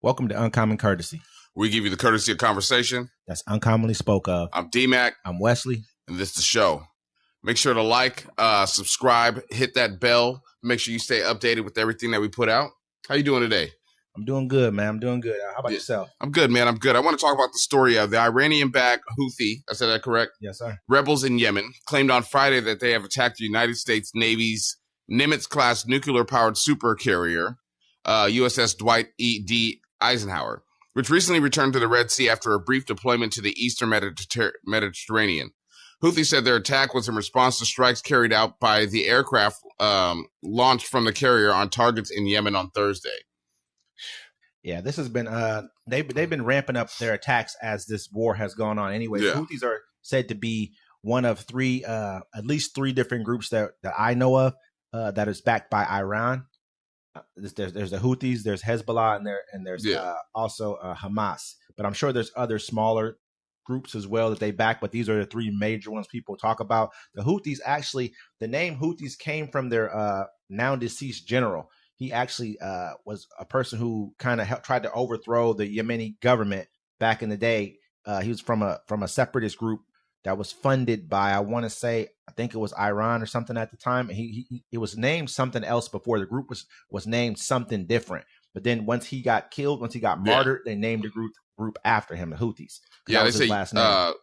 Welcome to Uncommon Courtesy. We give you the courtesy of conversation. That's uncommonly spoke of. I'm D-Mac. I'm Wesley. And this is the show. Make sure to like, subscribe, hit that bell. Make sure you stay updated with everything that we put out. How you doing today? I'm doing good, man. I'm doing good. How about yourself? I'm good, man. I'm good. I want to talk about the story of the Iranian-backed Houthi, I said that correct? Yes, sir. Rebels in Yemen claimed on Friday that they have attacked the United States Navy's Nimitz-class nuclear-powered supercarrier, USS Dwight E.D. Eisenhower, which recently returned to the Red Sea after a brief deployment to the eastern Mediterranean. Houthi said their attack was in response to strikes carried out by the aircraft launched from the carrier on targets in Yemen on Thursday. Yeah, this has been they've been ramping up their attacks as this war has gone on. Anyway, Yeah. Houthis are said to be one of three, at least three different groups that I know of that is backed by Iran. There's the Houthis, there's Hezbollah, and there's also Hamas. But I'm sure there's other smaller groups as well that they back. But these are the three major ones people talk about. The Houthis, actually, the name Houthis came from their now deceased general. He actually was a person who kind of tried to overthrow the Yemeni government back in the day. He was from a separatist group that was funded by, I think it was Iran or something at the time. He was named something else before. The group was named something different. But then once he got killed, once he got martyred, they named the group after him, the Houthis. Yeah, they say last name.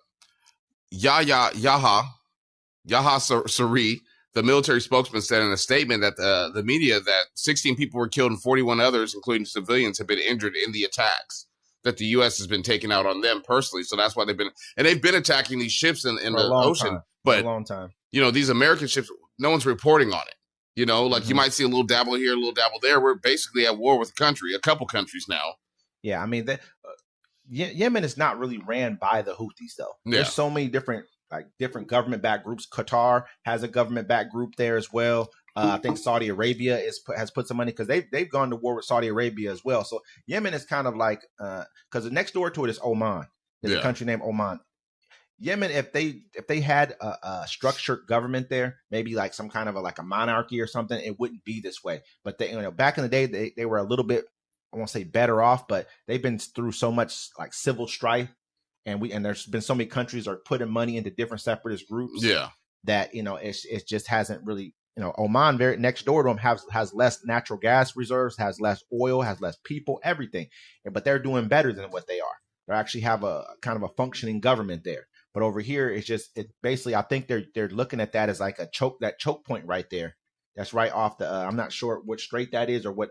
Yahya Saree, the military spokesman, said in a statement that the media that 16 people were killed and 41 others, including civilians, have been injured in the attacks that the U.S. has been taking out on them personally. So that's why they've been attacking these ships in the ocean. But for a long time. You know, these American ships, no one's reporting on it. You know, like you might see a little dabble here, a little dabble there. We're basically at war with a couple countries now. Yeah, I mean, Yemen is not really ran by the Houthis, though. Yeah. There's so many different government-backed groups. Qatar has a government-backed group there as well. I think Saudi Arabia has put some money because they've gone to war with Saudi Arabia as well. So Yemen is kind of like because the next door to it is Oman. There's a country named Oman. Yemen, if they had a structured government there, maybe like some kind of a monarchy or something, it wouldn't be this way. But back in the day, they were a little bit, I won't say better off, but they've been through so much like civil strife, and there's been so many countries are putting money into different separatist groups. Yeah, that it just hasn't really. Oman, very next door to them, has less natural gas reserves, has less oil, has less people, everything. But they're doing better than what they are. They actually have a kind of a functioning government there. But over here, it's basically, I think they're looking at that as like that choke point right there. That's right off the. I'm not sure what strait that is or what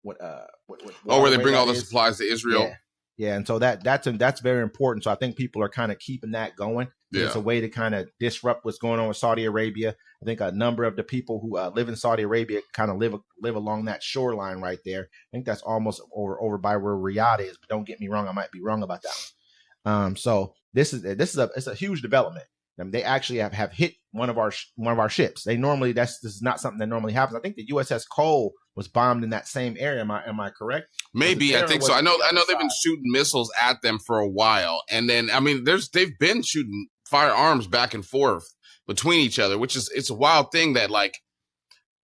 where they bring all the supplies to Israel. Yeah, and so that's very important. So I think people are kind of keeping that going. Yeah. It's a way to kind of disrupt what's going on with Saudi Arabia. I think a number of the people who live in Saudi Arabia kind of live along that shoreline right there. I think that's almost over by where Riyadh is. But don't get me wrong, I might be wrong about that one. So it's a huge development. They actually have hit one of our ships. This is not something that normally happens. I think the USS Cole was bombed in that same area. Am I correct? Maybe, I think so. I know they've been shooting missiles at them for a while, and then I mean, they've been shooting firearms back and forth between each other, which is it's a wild thing that like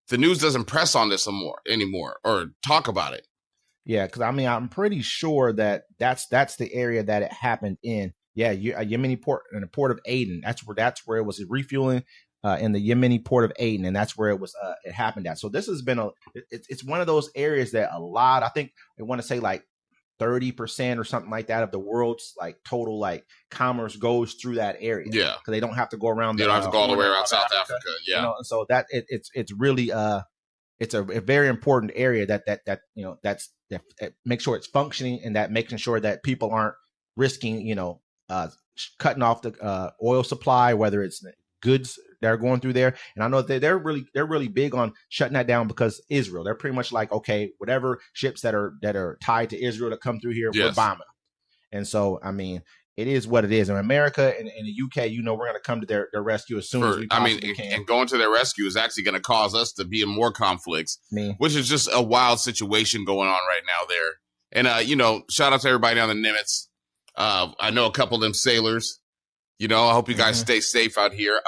the news doesn't press on this anymore or talk about it. Yeah, because I mean, I'm pretty sure that's the area that it happened in. Yeah, Yemeni port, in the port of Aden. That's where it was refueling in the Yemeni port of Aden, and that's where it happened at. So this has been it's one of those areas that a lot, I think they want to say like 30% or something like that of the world's like total like commerce goes through that area. Yeah, because they don't have to go around. They don't have to go all the way around South Africa. Yeah, so that it's really it's a very important area that makes sure it's functioning and that making sure that people aren't risking cutting off the oil supply, whether it's goods that are going through there. And I know that they're really big on shutting that down because Israel, they're pretty much like, okay, whatever ships that are tied to Israel that come through here, we're bombing them. And so, I mean, it is what it is. In America and in the UK, we're going to come to their rescue as soon as we possibly can. And going to their rescue is actually going to cause us to be in more conflicts, which is just a wild situation going on right now there. And, shout out to everybody on the Nimitz. I know a couple of them sailors. I hope you guys stay safe out here.